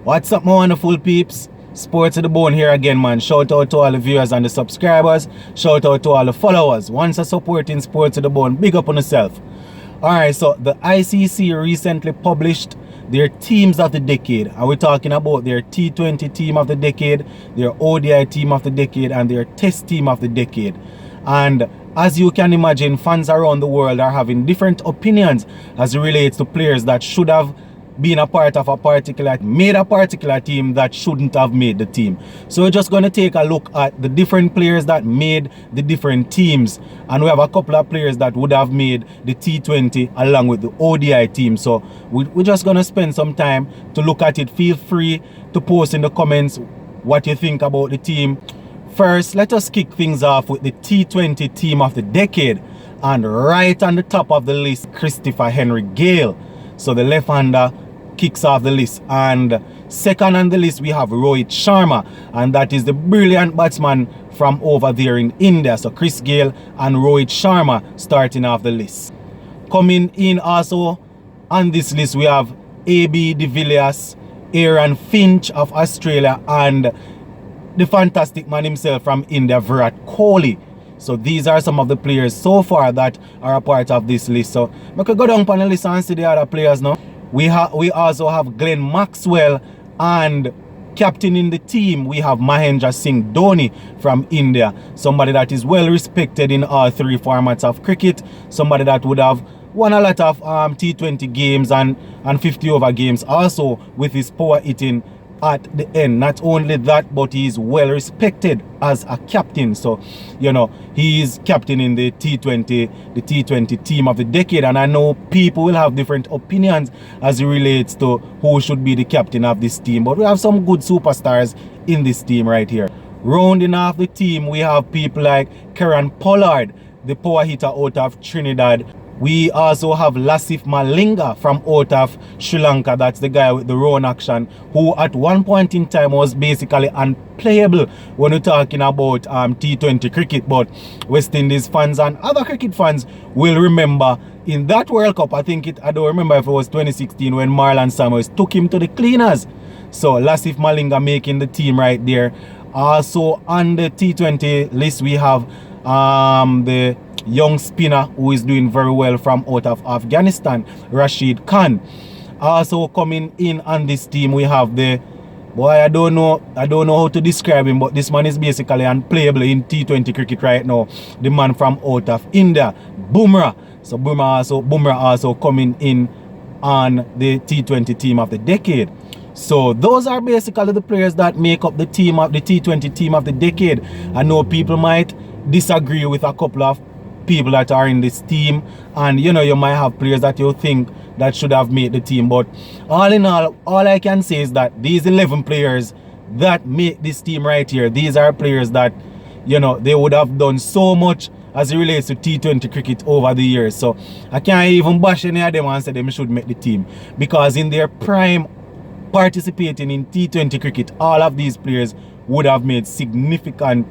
What's up, my wonderful peeps? Sports to the bone here again, man. Shout out to all the viewers and the subscribers. Shout out to all the followers. Once a supporting Sports to the bone, big up on yourself. Alright, so the ICC recently published their teams of the decade. And we're talking about their T20 team of the decade, their ODI team of the decade, and their test team of the decade. And as you can imagine, fans around the world are having different opinions as it relates to players that should have been a part of a particular team that shouldn't have made the team. So we're just going to take a look at the different players that made the different teams, and we have a couple of players that would have made the T20 along with the ODI team. So we're just going to spend some time to look at it. Feel free to post in the comments what you think about the team. First, let us kick things off with the T20 team of the decade, and right on the top of the list, Christopher Henry Gayle. So the left-hander kicks off the list, and second on the list we have Rohit Sharma, and that is the brilliant batsman from over there in India. So Chris Gayle and Rohit Sharma starting off the list. Coming in also on this list we have AB de Villiers, Aaron Finch of Australia, and the fantastic man himself from India, Virat Kohli. So these are some of the players so far that are a part of this list. So we could go down on the list and see the other players now. We also have Glenn Maxwell, and captain in the team we have Mahendra Singh Dhoni from India. Somebody that is well respected in all three formats of cricket. Somebody that would have won a lot of T20 games and 50 over games also with his power hitting at the end. Not only that, but he is well respected as a captain. So, you know, he is captain in the T20 team of the decade, and I know people will have different opinions as it relates to who should be the captain of this team, but we have some good superstars in this team right here. Rounding off the team, we have people like Gayle and Pollard, the power hitter out of Trinidad. We also have Lasith Malinga from out of Sri Lanka. That's the guy with the run action, who at one point in time was basically unplayable when we're talking about T20 cricket. But West Indies fans and other cricket fans will remember in that World Cup, I don't remember if it was 2016, when Marlon Samuels took him to the cleaners. So Lasith Malinga making the team right there. Also on the T20 list we have the young spinner who is doing very well from out of Afghanistan, Rashid Khan. Also coming in on this team we have the boy, I don't know how to describe him, but this man is basically unplayable in T20 cricket right now. The man from out of India, Bumrah. So Bumrah also coming in on the T20 team of the decade. So those are basically the players that make up the team of the T20 team of the decade. I know people might disagree with a couple of people that are in this team, and you know, you might have players that you think that should have made the team, but all in all I can say is that these 11 players that make this team right here, these are players that, you know, they would have done so much as it relates to T20 cricket over the years. So I can't even bash any of them and say them should make the team, because in their prime participating in T20 cricket, all of these players would have made significant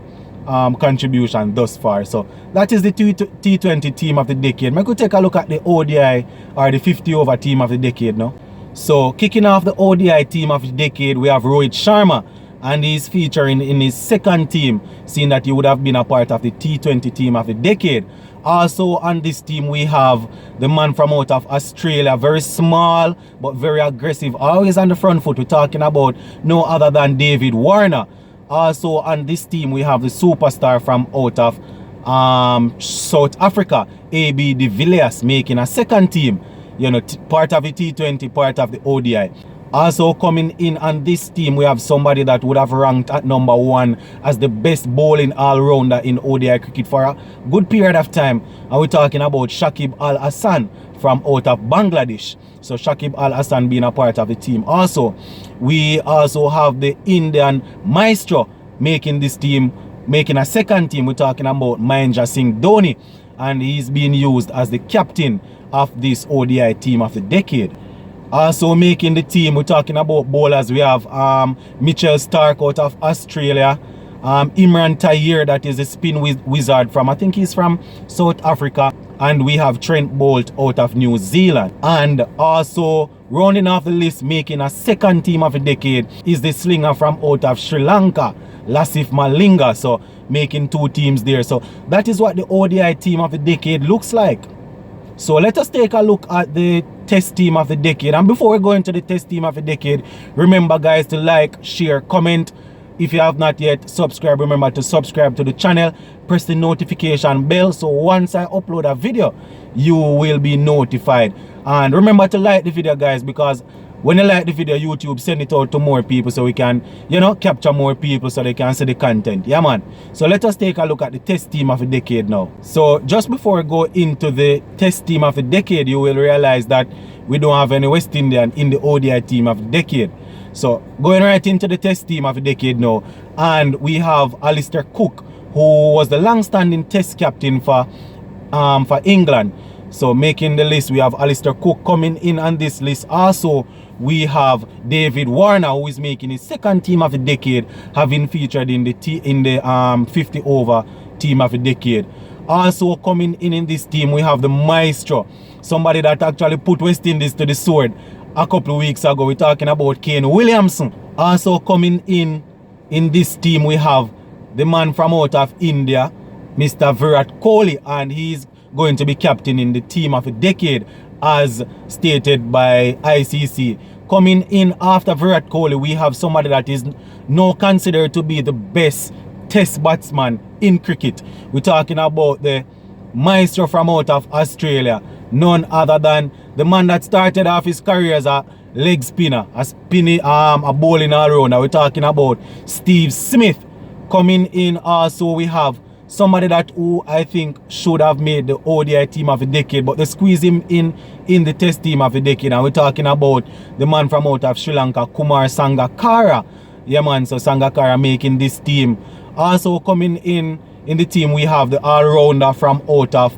contribution thus far. So that is the T20 team of the decade. I could take a look at the ODI or the 50 over team of the decade now. So kicking off the ODI team of the decade, we have Rohit Sharma, and he's featuring in his second team, seeing that he would have been a part of the T20 team of the decade. Also on this team we have the man from out of Australia, very small but very aggressive, always on the front foot. We're talking about no other than David Warner. Also on this team we have the superstar from out of South Africa, AB de Villiers, making a second team, you know, part of the T20, part of the ODI. Also coming in on this team we have somebody that would have ranked at number 1 as the best bowling all-rounder in ODI cricket for a good period of time, and we're talking about Shakib Al Hasan from out of Bangladesh. So Shakib Al Hasan being a part of the team. Also we also have the Indian maestro making this team, making a second team. We're talking about Mahendra Singh Dhoni, and he's being used as the captain of this ODI team of the decade. Also making the team, we're talking about bowlers. We have Mitchell Starc out of Australia, Imran Tahir, that is a spin wizard from, I think he's from South Africa, and we have Trent Boult out of New Zealand. And also rounding off the list, making a second team of the decade, is the slinger from out of Sri Lanka, Lasith Malinga. So making 2 teams there. So that is what the ODI team of the decade looks like. So let us take a look at the test team of the decade. And before we go into the test team of the decade, remember guys to like, share, comment. If you have not yet subscribed, remember to subscribe to the channel. Press the notification bell so once I upload a video, you will be notified. And remember to like the video guys, because when you like the video, YouTube send it out to more people so we can, you know, capture more people so they can see the content. Yeah man. So let us take a look at the test team of the decade now. So just before we go into the test team of the decade, you will realize that we don't have any West Indian in the ODI team of the decade. So going right into the test team of the decade now, and we have Alistair Cook, who was the long-standing test captain for England. So making the list, we have Alistair Cook coming in on this list. Also, we have David Warner, who is making his second team of the decade, having featured in the 50 over team of the decade. Also coming in this team, we have the maestro, somebody that actually put West Indies to the sword a couple of weeks ago. We're talking about Kane Williamson. Also coming in this team, we have the man from out of India, Mr. Virat Kohli, and he's going to be captain in the team of the decade as stated by ICC. Coming in after Virat Kohli, we have somebody that is now considered to be the best test batsman in cricket. We're talking about the maestro from out of Australia, none other than the man that started off his career as a leg spinner, a bowling all-rounder. We're talking about Steve Smith. Coming in also, we have somebody that who I think should have made the ODI team of the decade, but they squeeze him in the test team of the decade. And we're talking about the man from out of Sri Lanka, Kumar Sangakkara. Yeah man, so Sangakkara making this team. Also coming in the team, we have the all-rounder from out of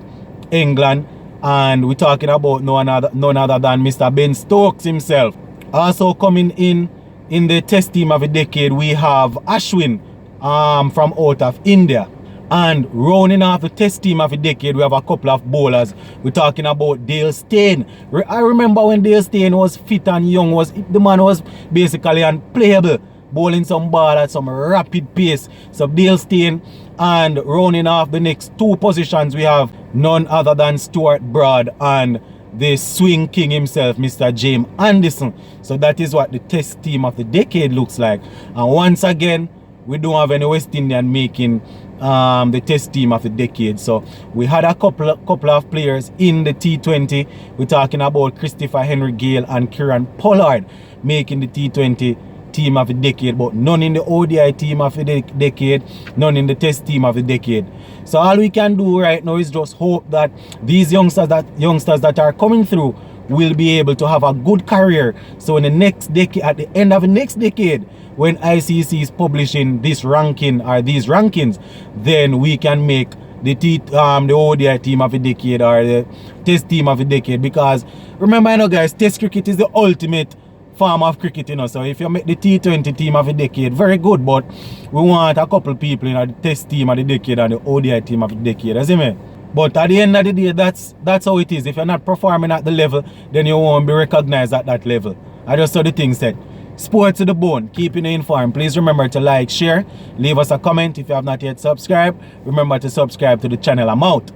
England, and we're talking about none other than Mr. Ben Stokes himself. Also coming in the test team of the decade, we have Ashwin from out of India. And rounding off the test team of the decade, we have a couple of bowlers. We're talking about Dale Steyn. I remember when Dale Steyn was fit and young, the man was basically unplayable, bowling some ball at some rapid pace. So Dale Steyn. And rounding off the next 2 positions, we have none other than Stuart Broad and the swing king himself, Mr. James Anderson. So that is what the test team of the decade looks like. And once again, we don't have any West Indian making the test team of the decade. So we had a couple of players in the T20. We're talking about Christopher Henry Gayle and Gayle and Pollard making the T20 team of the decade, but none in the ODI team of the decade, none in the test team of the decade. So all we can do right now is just hope that these youngsters that are coming through will be able to have a good career. So in the next decade, at the end of the next decade, when ICC is publishing this ranking or these rankings, then we can make the ODI team of the decade or the test team of the decade. Because remember, you know guys, test cricket is the ultimate form of cricket, you know. So if you make the T20 team of the decade, very good, but we want a couple people in the test team of the decade and the ODI team of the decade, you see me? But at the end of the day, that's how it is. If you're not performing at the level, then you won't be recognized at that level. I just saw the thing said. Sports to the bone, keeping you informed. Please remember to like, share, leave us a comment. If you have not yet subscribed, remember to subscribe to the channel. I'm out.